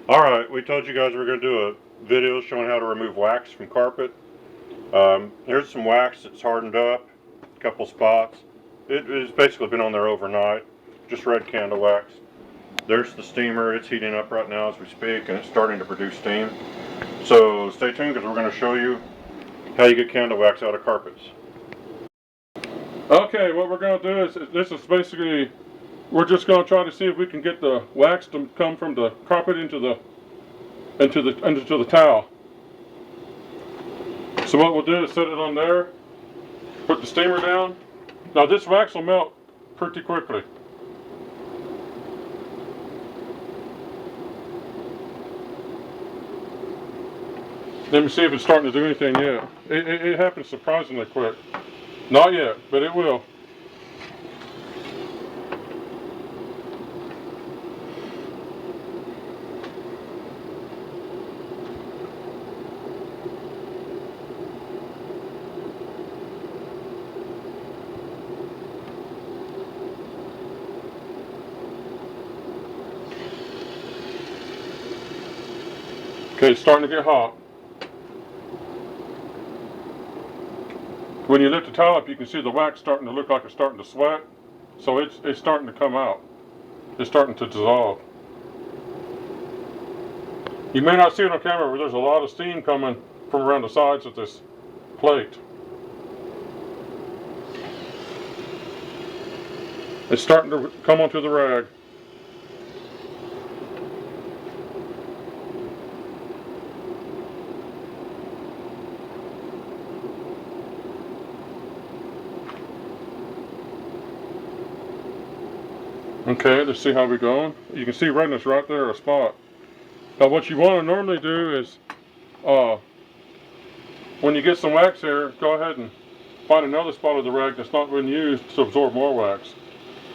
Alright, we told you guys we were going to do a video showing how to remove wax from carpet. Here's some wax that's hardened up, a couple spots. It's basically been on there overnight, just red candle wax. There's the steamer, it's heating up right now as we speak, and it's starting to produce steam. So stay tuned because we're going to show you how you get candle wax out of carpets. Okay, what we're going to do is, this is basically, we're just going to try to see if we can get the wax to come from the carpet into the towel. So what we'll do is set it on there, put the steamer down. Now this wax will melt pretty quickly. Let me see if it's starting to do anything yet. It happens surprisingly quick. Not yet, but it will. Okay, it's starting to get hot. When you lift the towel up, you can see the wax starting to look like it's starting to sweat. So it's starting to come out. It's starting to dissolve. You may not see it on camera, but there's a lot of steam coming from around the sides of this plate. It's starting to come onto the rag. Okay, let's see how we're going. You can see redness right there, a spot. Now what you want to normally do is, when you get some wax here, go ahead and find another spot of the rag that's not been used to absorb more wax.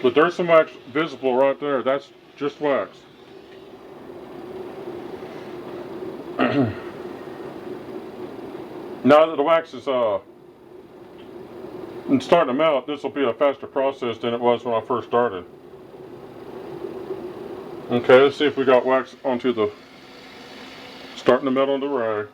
But there's some wax visible right there. That's just wax. Now that the wax is starting to melt, this will be a faster process than it was when I first started. Okay, let's see if we got wax onto the, starting to melt on the rag.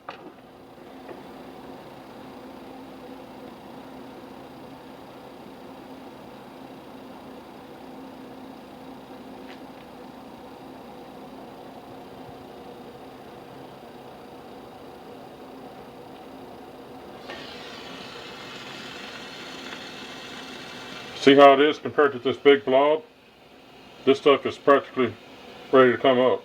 See how it is compared to this big blob? This stuff is practically ready to come up.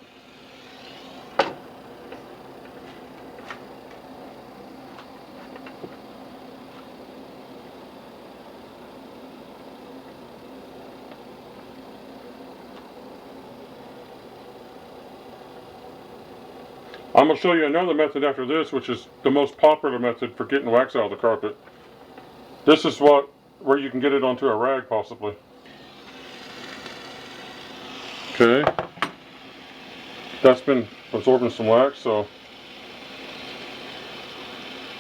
I'm going to show you another method after this, which is the most popular method for getting wax out of the carpet. This is where you can get it onto a rag possibly. Okay, that's been absorbing some wax, so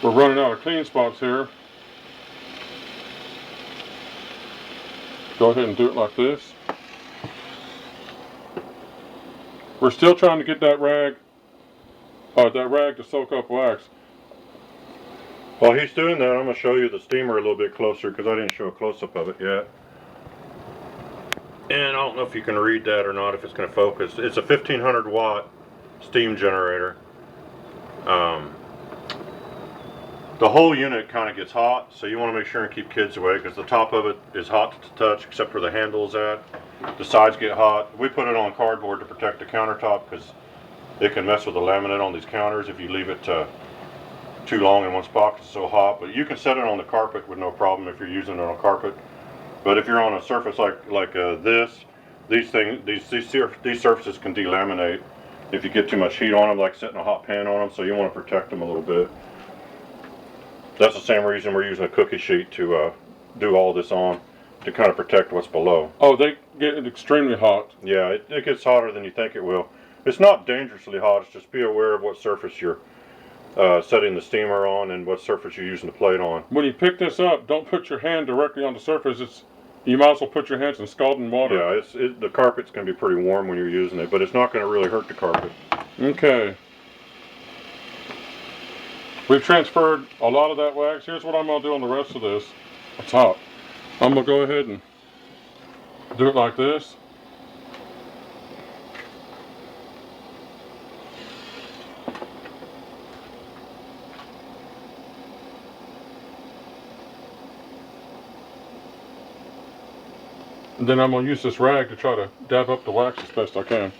we're running out of clean spots here. Go ahead and do it like this. We're still trying to get that rag to soak up wax. While he's doing that, I'm going to show you the steamer a little bit closer because I didn't show a close-up of it yet. And I don't know if you can read that or not, if it's going to focus. It's a 1500 watt steam generator. The whole unit kind of gets hot, so you want to make sure and keep kids away because the top of it is hot to touch except where the handle is at. The sides get hot. We put it on cardboard to protect the countertop because it can mess with the laminate on these counters if you leave it too long in one spot because it's so hot. But you can set it on the carpet with no problem if you're using it on carpet. But if you're on a surface like this, these surfaces can delaminate if you get too much heat on them, like setting a hot pan on them. So you want to protect them a little bit. That's the same reason we're using a cookie sheet to do all this on, to kind of protect what's below. Oh, they get extremely hot. Yeah, it gets hotter than you think it will. It's not dangerously hot. It's just be aware of what surface you're setting the steamer on and what surface you're using the plate on. When you pick this up, don't put your hand directly on the surface. You might as well put your hands in scalding water. Yeah, the carpet's going to be pretty warm when you're using it, but it's not going to really hurt the carpet. Okay. We've transferred a lot of that wax. Here's what I'm going to do on the rest of this. It's hot. I'm going to go ahead and do it like this. And then I'm going to use this rag to try to dab up the wax as best I can.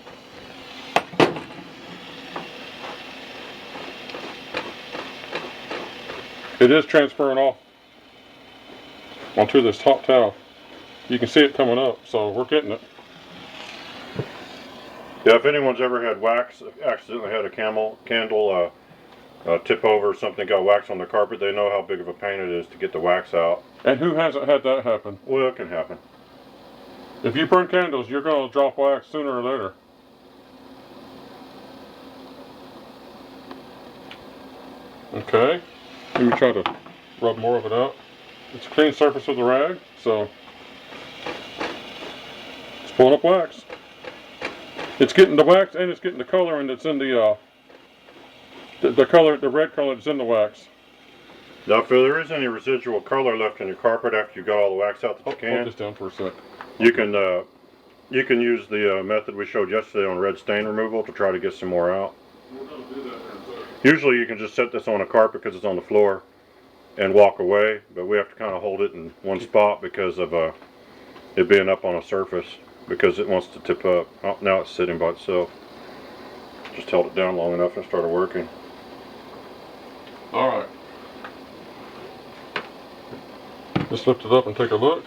It is transferring off onto this top towel. You can see it coming up, so we're getting it. Yeah, if anyone's ever had wax, accidentally had a candle tip over or something, got wax on the carpet, they know how big of a pain it is to get the wax out. And who hasn't had that happen? Well, it can happen. If you burn candles, you're going to drop wax sooner or later. Okay, let me try to rub more of it out. It's a clean surface of the rag, so it's pulling up wax. It's getting the wax and it's getting the coloring that's in the color, the red color that's in the wax. Now, if there is any residual color left in your carpet after you got all the wax out that you can, Hold this down for a sec. you can use the method we showed yesterday on red stain removal to try to get some more out. We're going to do that in a second. Usually you can just set this on a carpet because it's on the floor and walk away, but we have to kind of hold it in one spot because of it being up on a surface, because it wants to tip up. Oh, now it's sitting by itself. Just held it down long enough and started working. Alright. Just lift it up and take a look.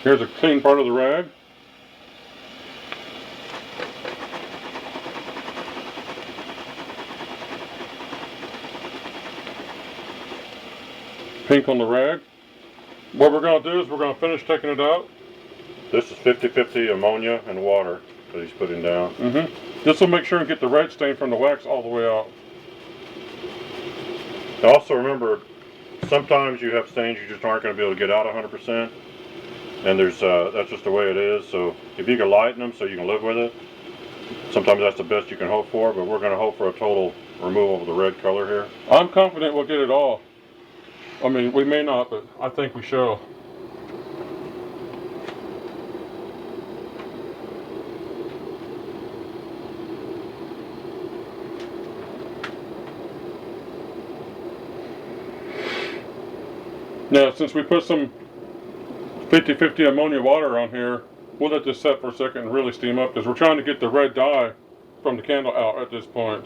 Here's a clean part of the rag. Pink on the rag. What we're going to do is we're going to finish taking it out. This is 50-50 ammonia and water that he's putting down. This will make sure and get the red stain from the wax all the way out. Also remember, sometimes you have stains you just aren't going to be able to get out 100%. And there's that's just the way it is. So if you can lighten them so you can live with it, sometimes that's the best you can hope for, but we're going to hope for a total removal of the red color here. I'm confident we'll get it all. I mean, we may not, but I think we shall. Now, since we put some 50-50 ammonia water on here, we'll let this set for a second and really steam up because we're trying to get the red dye from the candle out at this point.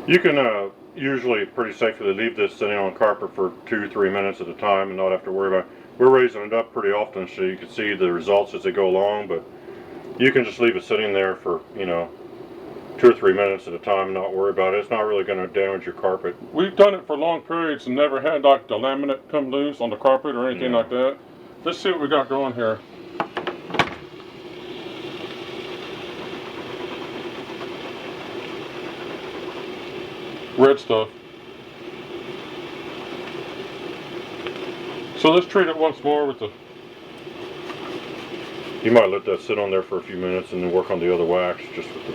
You can usually pretty safely leave this sitting on carpet for 2-3 minutes at a time and not have to worry about it. We're raising it up pretty often so you can see the results as they go along, but you can just leave it sitting there for, 2 or 3 minutes at a time and not worry about it. It's not really going to damage your carpet. We've done it for long periods and never had like the laminate come loose on the carpet or anything like that. Let's see what we got going here. Red stuff. So let's treat it once more with the... You might let that sit on there for a few minutes and then work on the other wax just with the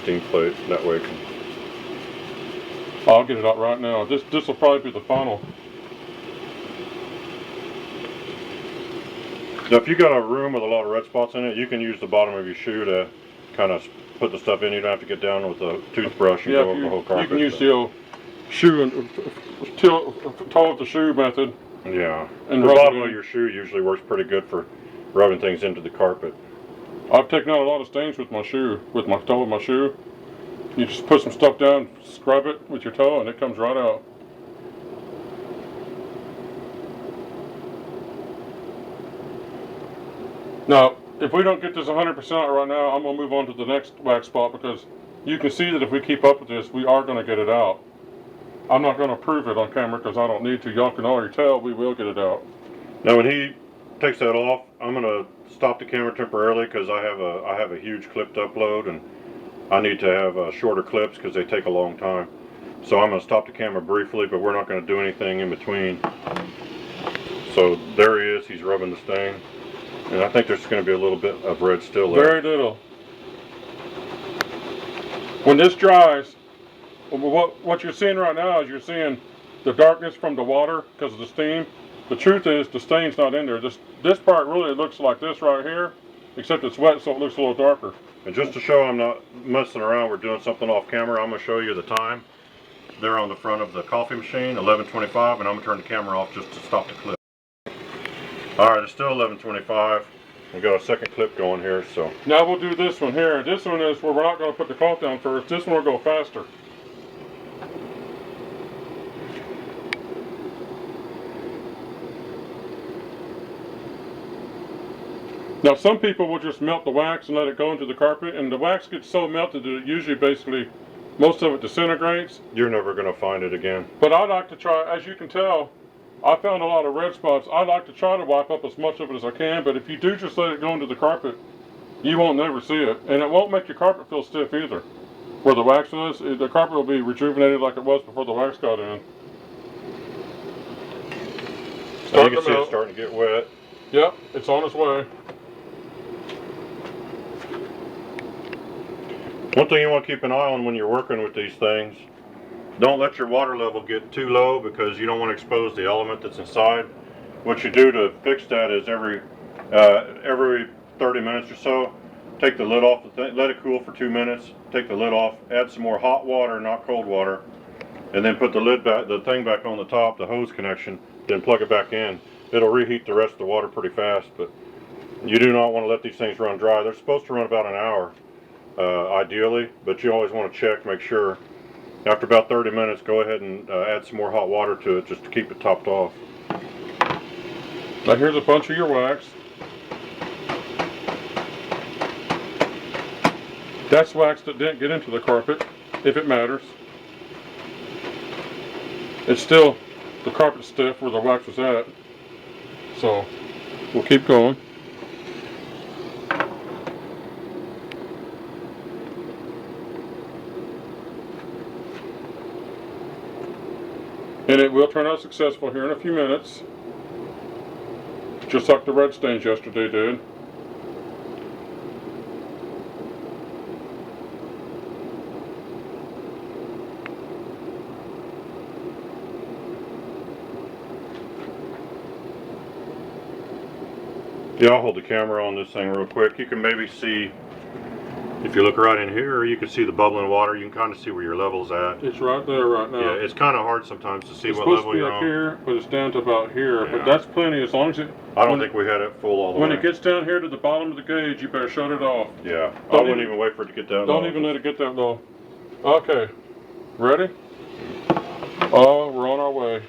steam plate. That way it can... I'll get it out right now. This will probably be the final. Now if you got a room with a lot of red spots in it, you can use the bottom of your shoe to kind of put the stuff in. You don't have to get down with a toothbrush and go over the whole carpet. You can use the old shoe and toe of the shoe method. Yeah, and the bottom of your shoe usually works pretty good for rubbing things into the carpet. I've taken out a lot of stains with my shoe, with my toe of my shoe. You just put some stuff down, scrub it with your toe, and it comes right out. Now, if we don't get this 100% right now, I'm going to move on to the next wax spot because you can see that if we keep up with this, we are going to get it out. I'm not going to prove it on camera because I don't need to. Y'all can already tell we will get it out. Now when he takes that off, I'm going to stop the camera temporarily because I have a huge clipped up load and I need to have shorter clips because they take a long time. So I'm going to stop the camera briefly, but we're not going to do anything in between. So there he is, he's rubbing the stain. And I think there's going to be a little bit of red still there. Very little. When this dries, what you're seeing right now is you're seeing the darkness from the water because of the steam. The truth is the stain's not in there. This part really looks like this right here, except it's wet, so it looks a little darker. And just to show I'm not messing around, we're doing something off camera, I'm going to show you the time. There on the front of the coffee machine, 11:25, and I'm going to turn the camera off just to stop the clip. Alright, it's still 11:25. We got a second clip going here, so. Now we'll do this one here. This one is where we're not going to put the cloth down first. This one will go faster. Now some people will just melt the wax and let it go into the carpet, and the wax gets so melted that it usually basically, most of it disintegrates. You're never going to find it again. But I like to try, as you can tell, I found a lot of red spots. I like to try to wipe up as much of it as I can, but if you do just let it go into the carpet, you won't never see it. And it won't make your carpet feel stiff either. Where the wax is, the carpet will be rejuvenated like it was before the wax got in. So you can see it's starting to get wet. Yep, it's on its way. One thing you want to keep an eye on when you're working with these things, don't let your water level get too low because you don't want to expose the element that's inside. What you do to fix that is every 30 minutes or so, take the lid off, let it cool for 2 minutes, take the lid off, add some more hot water, not cold water, and then put the lid back, the thing back on the top, the hose connection, then plug it back in. It'll reheat the rest of the water pretty fast, but you do not want to let these things run dry. They're supposed to run about an hour. Ideally, but you always want to check, make sure. After about 30 minutes, go ahead and add some more hot water to it just to keep it topped off. Now here's a bunch of your wax. That's wax that didn't get into the carpet, if it matters. It's still, the carpet's stiff where the wax was at. So, we'll keep going. And it will turn out successful here in a few minutes. Just like the red stains yesterday did. Yeah, I'll hold the camera on this thing real quick. You can maybe see, if you look right in here, you can see the bubbling water. You can kind of see where your level's at. It's right there right now. Yeah, it's kind of hard sometimes to see it's what supposed level to be you're up on. here, but it's down to about here. Yeah. But that's plenty as long as it. I don't think we had it full all the way. When it gets down here to the bottom of the gauge, you better shut it off. Yeah, I wouldn't even wait for it to get that low. Don't even let it get that low. Okay, ready? Oh, we're on our way.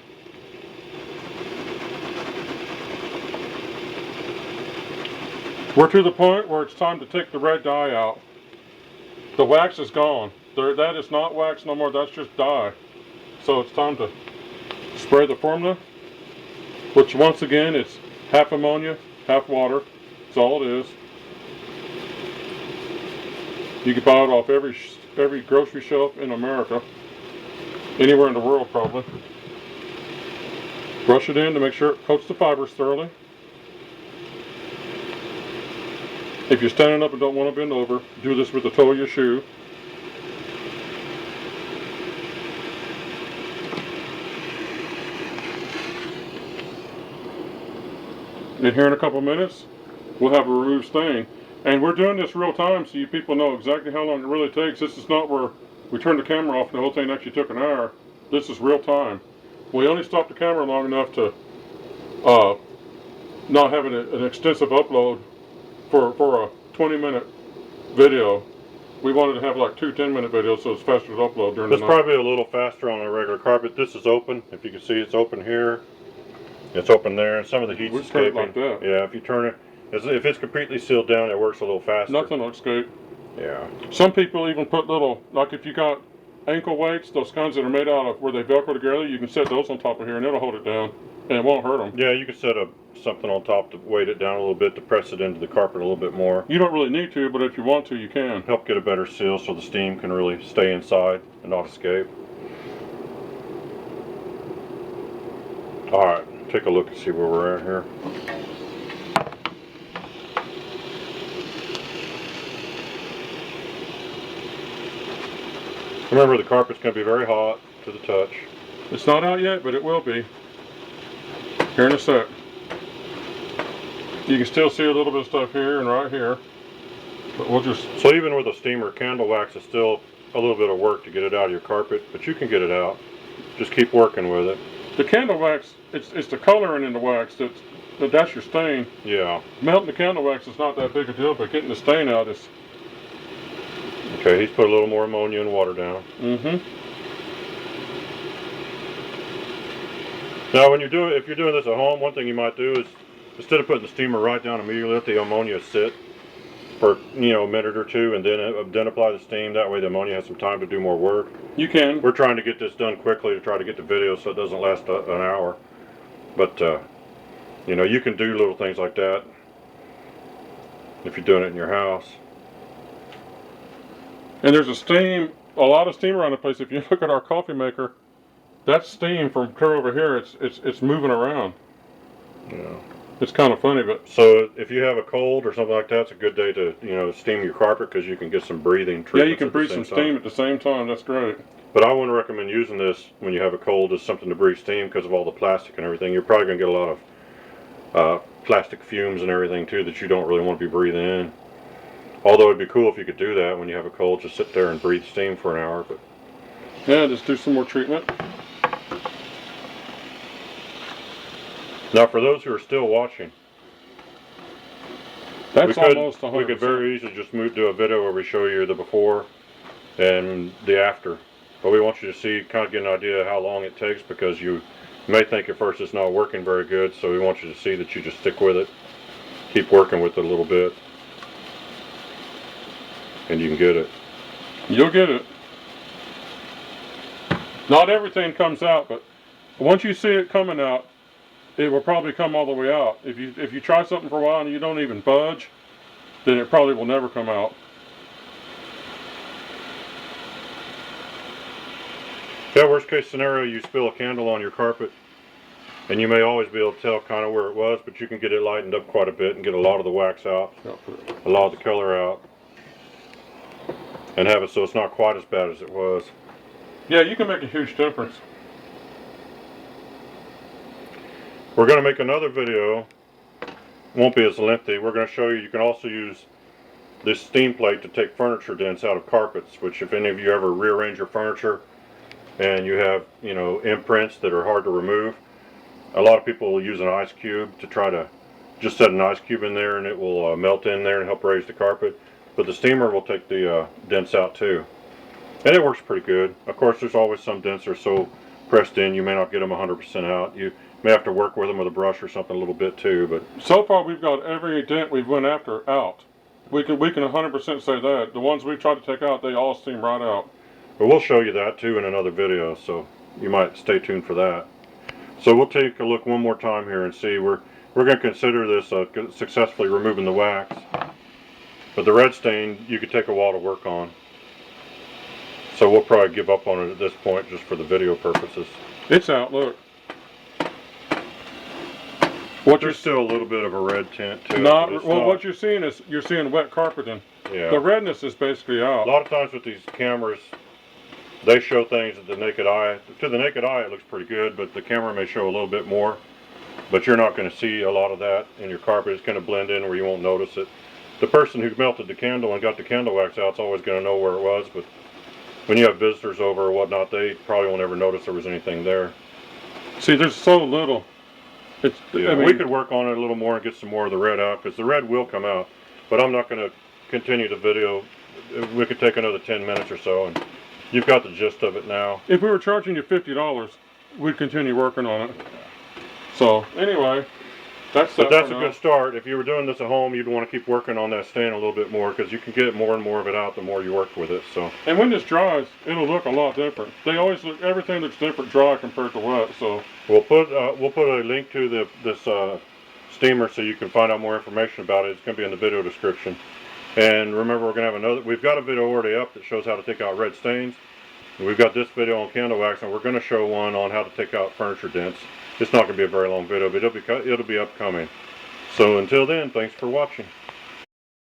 We're to the point where it's time to take the red dye out. The wax is gone. That is not wax no more, that's just dye. So it's time to spray the formula, which once again is half ammonia, half water. That's all it is. You can buy it off every grocery shelf in America. Anywhere in the world probably. Brush it in to make sure it coats the fibers thoroughly. If you're standing up and don't want to bend over, do this with the toe of your shoe. And here in a couple minutes, we'll have a removed stain. And we're doing this real time so you people know exactly how long it really takes. This is not where we turned the camera off and the whole thing actually took an hour. This is real time. We only stopped the camera long enough to not have an extensive upload for a 20-minute video. We wanted to have like 2 10-minute videos so it's faster to upload during the night. It's probably a little faster on a regular carpet. This is open. If you can see, it's open here. It's open there, and some of the heat's escaping. Like that. Yeah, if you turn it, if it's completely sealed down, it works a little faster. Nothing will escape. Yeah. Some people even put little, like if you got ankle weights, those kinds that are made out of where they Velcro together, you can set those on top of here and it'll hold it down. and it won't hurt them. Yeah, you could set something on top to weight it down a little bit to press it into the carpet a little bit more. You don't really need to, but if you want to, you can. Help get a better seal so the steam can really stay inside and not escape. Alright, take a look and see where we're at here. Remember, the carpet's going to be very hot to the touch. It's not out yet, but it will be. Here in a sec. You can still see a little bit of stuff here and right here. But we'll just... So even with a steamer, candle wax is still a little bit of work to get it out of your carpet, but you can get it out. Just keep working with it. The candle wax, it's the coloring in the wax that's your stain. Yeah. Melting the candle wax is not that big a deal, but getting the stain out is... Okay, he's put a little more ammonia and water down. Mm-hmm. Now, if you're doing this at home, one thing you might do is, instead of putting the steamer right down immediately, let the ammonia sit for a minute or two, and then apply the steam. That way, the ammonia has some time to do more work. You can. We're trying to get this done quickly to try to get the video so it doesn't last an hour. But you can do little things like that if you're doing it in your house. And there's a lot of steam around the place. If you look at our coffee maker, that steam from clear over here, it's moving around. Yeah. It's kind of funny, but... So if you have a cold or something like that, it's a good day to steam your carpet because you can get some breathing treatments. Yeah, you can breathe some steam at the same time. That's great. But I wouldn't recommend using this when you have a cold as something to breathe steam because of all the plastic and everything. You're probably going to get a lot of plastic fumes and everything too that you don't really want to be breathing in. Although it'd be cool if you could do that when you have a cold, just sit there and breathe steam for an hour. But yeah, just do some more treatment. Now, for those who are still watching, that's almost 100%. We could very easily just do a video where we show you the before and the after. But we want you to see, kind of get an idea of how long it takes, because you may think at first it's not working very good. So we want you to see that you just stick with it, keep working with it a little bit, and you can get it. You'll get it. Not everything comes out, but once you see it coming out, it will probably come all the way out. If you try something for a while and you don't even budge, then it probably will never come out. Yeah, worst case scenario, you spill a candle on your carpet, and you may always be able to tell kind of where it was, but you can get it lightened up quite a bit and get a lot of the wax out, a lot of the color out, and have it so it's not quite as bad as it was. Yeah, you can make a huge difference. We're going to make another video. Won't be as lengthy. We're going to show you can also use this steam plate to take furniture dents out of carpets, which if any of you ever rearrange your furniture and you have, imprints that are hard to remove, a lot of people will use an ice cube to try to just set an ice cube in there, and it will melt in there and help raise the carpet. But the steamer will take the dents out too. And it works pretty good. Of course, there's always some dents that are so pressed in you may not get them 100% out. You may have to work with them with a brush or something a little bit too. But so far we've got every dent we've went after out. We can 100% say that. The ones we've tried to take out, they all seem right out. But we'll show you that too in another video, so you might stay tuned for that. So we'll take a look one more time here and see. We're going to consider this successfully removing the wax. But the red stain, you could take a while to work on. So we'll probably give up on it at this point just for the video purposes. It's out, look. There's still a little bit of a red tint to it. What you're seeing is, you're seeing wet carpeting. Yeah. The redness is basically out. A lot of times with these cameras, they show things that the naked eye, to the naked eye it looks pretty good, but the camera may show a little bit more. But you're not going to see a lot of that in your carpet. It's going to blend in where you won't notice it. The person who melted the candle and got the candle wax out is always going to know where it was, but when you have visitors over or whatnot, they probably won't ever notice there was anything there. See, there's so little. Yeah, we could work on it a little more and get some more of the red out, because the red will come out. But I'm not going to continue the video. We could take another 10 minutes or so, and you've got the gist of it now. If we were charging you $50, we'd continue working on it. So, anyway, That's But set that's for a now. good start. If you were doing this at home, you'd want to keep working on that stain a little bit more because you can get more and more of it out the more you work with it. So And when this dries, it'll look a lot different. They always look, everything looks different dry compared to wet. So we'll put a link to this steamer so you can find out more information about it. It's going to be in the video description. And remember, we've got a video already up that shows how to take out red stains. And we've got this video on candle wax, and we're going to show one on how to take out furniture dents. It's not going to be a very long video, but it'll be upcoming. So until then, thanks for watching.